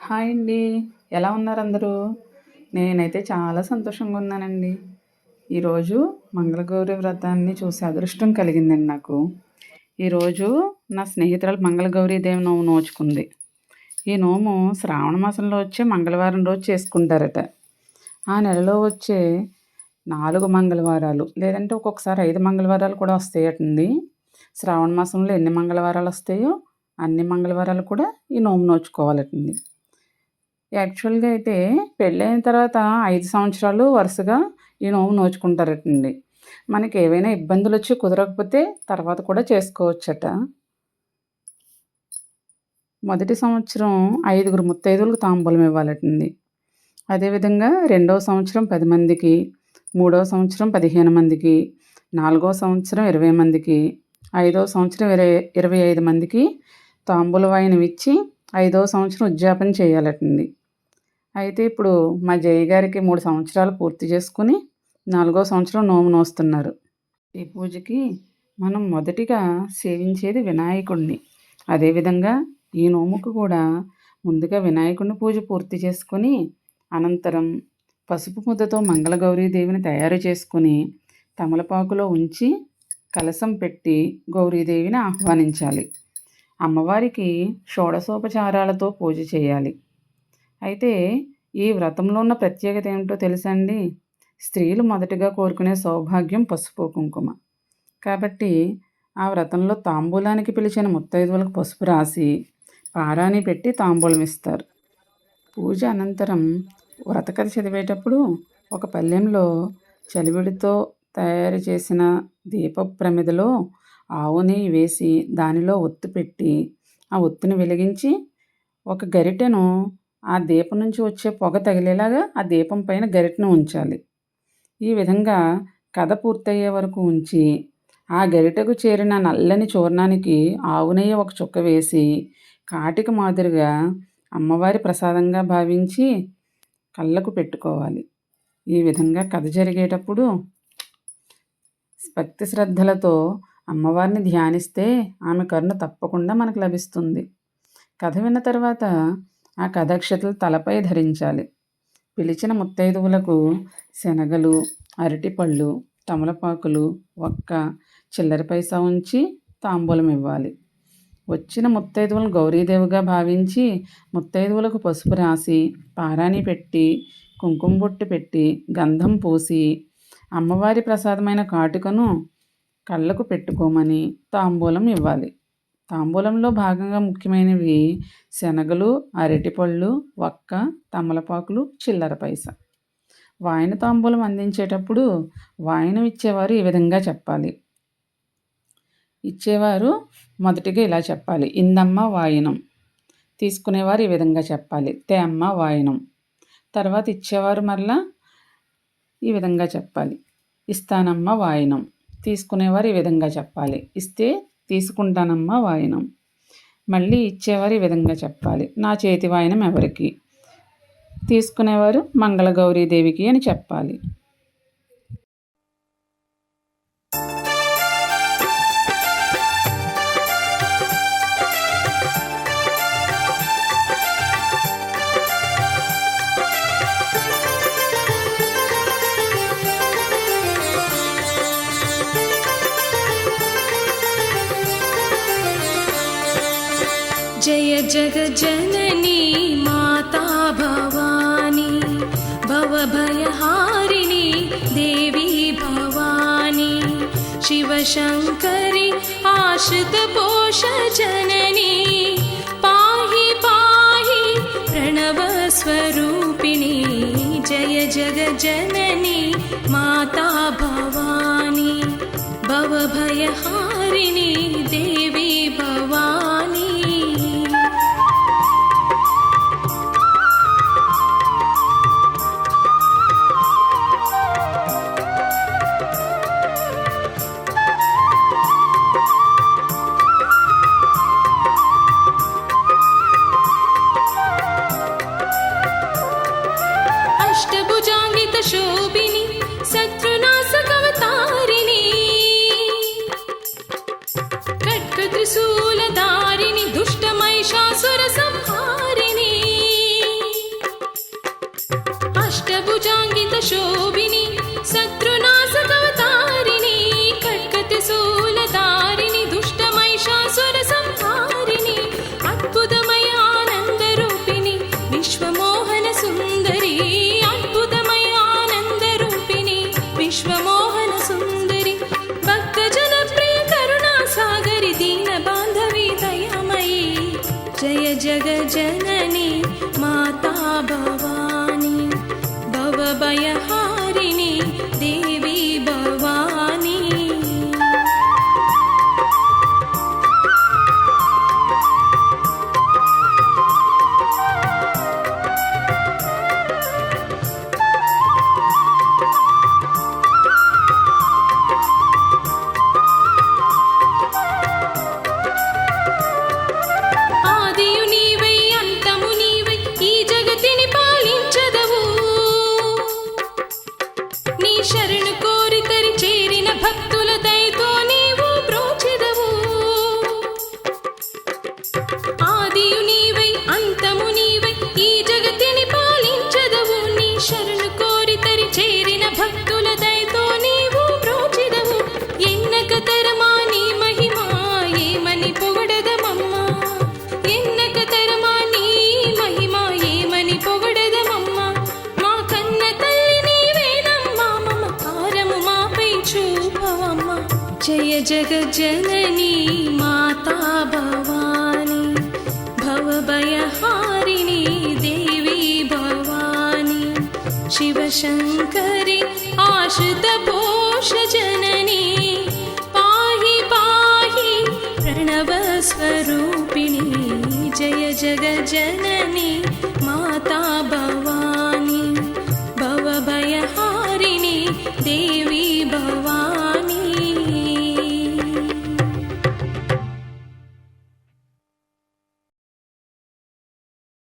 Hi అండి. ఎలా ఉన్నారు అందరూ? నేనైతే చాలా సంతోషంగా ఉన్నానండి. ఈరోజు మంగళగౌరి వ్రతాన్ని చూసే అదృష్టం కలిగిందండి నాకు. ఈరోజు నా స్నేహితురాలు మంగళగౌరీ దేవి నోము నోచుకుంది. ఈ నోము శ్రావణ మాసంలో వచ్చే మంగళవారం రోజు చేసుకుంటారట. ఆ నెలలో వచ్చే 4 మంగళవారాలు లేదంటే ఒక్కొక్కసారి 5 మంగళవారాలు కూడా వస్తాయటండి. శ్రావణ మాసంలో ఎన్ని మంగళవారాలు వస్తాయో అన్ని మంగళవారాలు కూడా ఈ నోము నోచుకోవాలటండి. యాక్చువల్‌గా అయితే పెళ్ళైన తర్వాత 5 సంవత్సరాలు వరుసగా ఈ నోము నోచుకుంటారటండి. మనకేవైనా ఇబ్బందులొచ్చి కుదరకపోతే తర్వాత కూడా చేసుకోవచ్చట. మొదటి సంవత్సరం 5గురు ముత్తైదువులకు తాంబూలం ఇవ్వాలటండి. అదేవిధంగా రెండవ సంవత్సరం 10 మందికి, మూడవ సంవత్సరం 15 మందికి, నాలుగవ సంవత్సరం 20 మందికి, ఐదవ సంవత్సరం 25 మందికి తాంబూల వాయనం ఇచ్చి 5వ సంవత్సరం ఉద్యాపన చేయాలటండి. అయితే ఇప్పుడు మా జయ గారికి 3 సంవత్సరాలు పూర్తి చేసుకుని 4వ సంవత్సరం నోము నోస్తున్నారు. ఈ పూజకి మనం మొదటిగా సేవించేది వినాయకుడిని. అదేవిధంగా ఈ నోముకు కూడా ముందుగా వినాయకుడిని పూజ పూర్తి చేసుకొని అనంతరం పసుపు ముద్దతో మంగళగౌరీ దేవిని తయారు చేసుకుని తమలపాకులో ఉంచి కలశం పెట్టి గౌరీదేవిని ఆహ్వానించాలి. అమ్మవారికి షోడశోపచారాలతో పూజ చేయాలి. అయితే ఈ వ్రతంలో ఉన్న ప్రత్యేకత ఏమిటో తెలుసా అండి? స్త్రీలు మొదటగా కోరుకునే సౌభాగ్యం పసుపు కుంకుమ. కాబట్టి ఆ వ్రతంలో తాంబూలానికి పిలిచిన ముత్తైదువులకు పసుపు రాసి పారాని పెట్టి తాంబూలం ఇస్తారు. పూజ అనంతరం వ్రతకథ చదివేటప్పుడు ఒక పళ్ళెంలో చలివిడితో తయారు చేసిన దీప ప్రమిదలో ఆవు నెయ్యి వేసి దానిలో ఒత్తు పెట్టి ఆ ఒత్తుని వెలిగించి ఒక గరిటెను ఆ దీపం నుంచి వచ్చే పొగ తగిలేలాగా ఆ దీపం పైన గరిటెను ఉంచాలి. ఈ విధంగా కథ పూర్తయ్యే వరకు ఉంచి ఆ గరిటెకు చేరిన నల్లని చూర్ణానికి ఆవు నెయ్యి ఒక చుక్క వేసి కాటిక మాదిరిగా అమ్మవారి ప్రసాదంగా భావించి కళ్ళకు పెట్టుకోవాలి. ఈ విధంగా కథ జరిగేటప్పుడు భక్తి శ్రద్ధలతో అమ్మవారిని ధ్యానిస్తే ఆమె కరుణ తప్పకుండా మనకు లభిస్తుంది. కథ విన్న తర్వాత ఆ కథాక్షతలు తలపై ధరించాలి. పిలిచిన ముత్తైదువులకు శనగలు, అరటిపళ్ళు, తమలపాకులు, ఒక్క, చిల్లర పైసా ఉంచి తాంబూలం ఇవ్వాలి. వచ్చిన ముత్తైదువులను గౌరీదేవిగా భావించి ముత్తైదువులకు పసుపు రాసి పారాని పెట్టి కుంకుమ బొట్టు పెట్టి గంధం పూసి అమ్మవారి ప్రసాదమైన కాటుకను కళ్ళకు పెట్టుకోమని తాంబూలం ఇవ్వాలి. తాంబూలంలో భాగంగా ముఖ్యమైనవి శనగలు, అరటిపళ్ళు, ఒక్క, తమలపాకులు, చిల్లర పైస. వాయన తాంబూలం అందించేటప్పుడు వాయనం ఇచ్చేవారు ఈ విధంగా చెప్పాలి. ఇచ్చేవారు మొదటిగా ఇలా చెప్పాలి: ఇందమ్మ వాయనం. తీసుకునేవారు ఈ విధంగా చెప్పాలి: తే అమ్మ వాయనం. తర్వాత ఇచ్చేవారు మరలా ఈ విధంగా చెప్పాలి: ఇస్తానమ్మ వాయనం. తీసుకునేవారు ఈ విధంగా చెప్పాలి: ఇస్తే తీసుకుంటానమ్మ వాయనం. మళ్ళీ ఇచ్చేవారు ఈ విధంగా చెప్పాలి: నా చేతి వాయనం ఎవరికి. తీసుకునేవారు మంగళగౌరీదేవికి అని చెప్పాలి. जय जगज्जननी माता भवानी भवभयहारिणी देवी भवानी शिवशङ्करी आश्रितपोषजननी पाहि पाहि प्रणवस्वरूपिणी जय जगज्जननी माता भवानी भवभयहारिणी देवी भवानी शोभिनी शत्रुनाशकवतारिणी खड्गदृष्टि जननी माता भवानी भवभयहारिणी देवी भवानी శరణు కోరి తరి చేరిన భక్తుల దయతో నీవు బ్రోచెదవు ఆదియు నీవై అంతము నీవై ఈ జగతిని పాలించదవు నీ శరణు కోరి తరి చేరిన భక్తుల దయతో నీవు బ్రోచెదవు ఎన్నక తరమా నీ మహిమా ఏమని పొగడదమమ్మా ఎన్నక తరమా నీ మహిమా ఏమని పొగడదమమ్మా మా కన్న తల్లి చూపవమ్మా జయ జగజ్జననీ మాతా భవానీ భవభయహారిణీ దేవీ భవానీ శివశంకరి ఆశ్రిత పోష జననీ పాహి పాహి ప్రణవ స్వరూపిణీ జయ జగజ్జననీ మాతా భవానీ